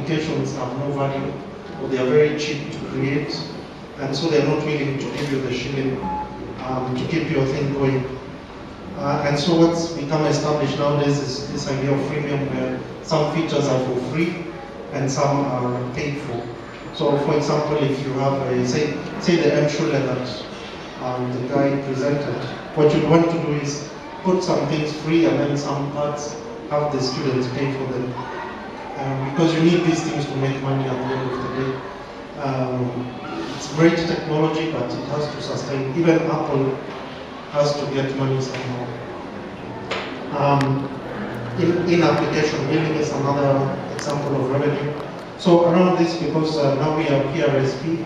applications have no value, or they are very cheap to create, and so they're not willing to give you the shilling to keep your thing going. And so what's become established nowadays is this idea of freemium, where some features are for free and some are paid for. So for example, if you have a, say the Mshule that the guy presented, what you'd want to do is put some things free and then some parts have the students pay for them. Because you need these things to make money at the end of the day. It's great technology, but it has to sustain. Even Apple has to get money somehow. In-application billing is another example of revenue. So around this, because now we are PRSP,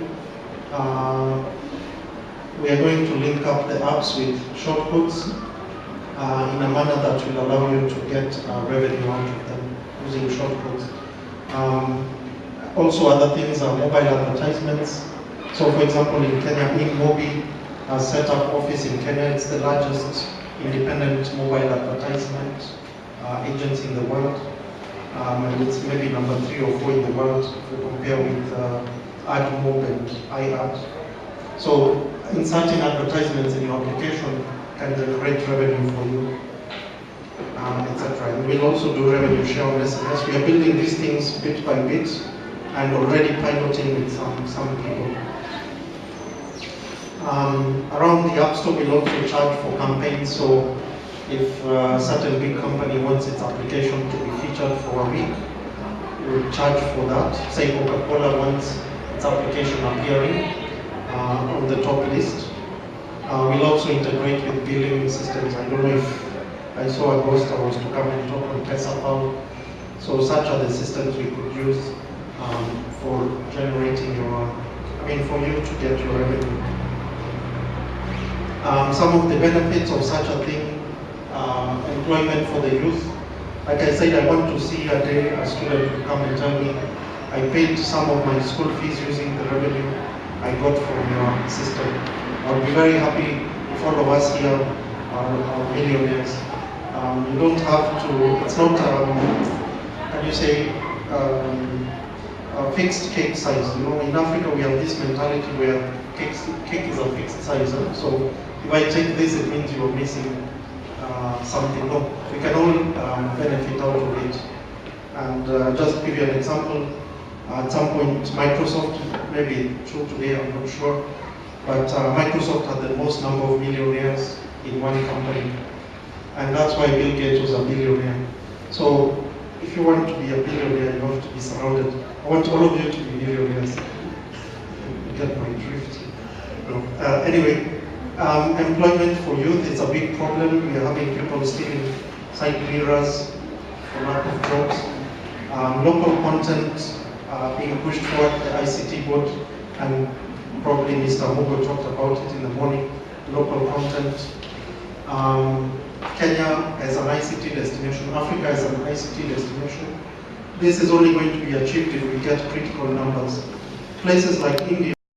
we are going to link up the apps with shortcodes in a manner that will allow you to get revenue out of them using shortcodes. Also other things are mobile advertisements. So for example, in Kenya, InMobi has set up office in Kenya. It's the largest independent mobile advertisement agency in the world. And it's maybe number 3 or 4 in the world if you compare with AdMob and iAd. So inserting advertisements in your application can generate revenue for you, etc. And we'll also do revenue share on SMS. We are building these things bit by bit and already piloting with some people. Around the App Store, we'll also charge for campaigns. So if a certain big company wants its application to be featured for a week, we'll charge for that. Say Coca-Cola wants its application appearing on the top list. We'll also integrate with billing systems. I don't know if I saw a ghost was to come and talk on PesaPal. So such are the systems we could use for generating for you to get your revenue. Some of the benefits of such a thing, employment for the youth. Like I said, I want to see a day a student will come and tell me, I paid some of my school fees using the revenue I got from your system. I would be very happy if all of us here are millionaires. You don't have to, it's not, how do you say, a fixed cake size. You know, in Africa we have this mentality where cake is a fixed size. So if I take this, it means you're missing something. No, we can all benefit out of it. And just to give you an example, at some point Microsoft, maybe true today, I'm not sure, but Microsoft had the most number of millionaires in one company. And that's why Bill Gates was a billionaire. So if you want to be a billionaire, you have to be surrounded. I want all of you to be millionaires. You get my drift. No. Anyway, employment for youth is a big problem. We are having people stealing side mirrors for lack of jobs. Local content being pushed forward, the ICT board, and probably Mr. Mugo talked about it in the morning, local content. Kenya as an ICT destination, Africa as an ICT destination. This is only going to be achieved if we get critical numbers. Places like India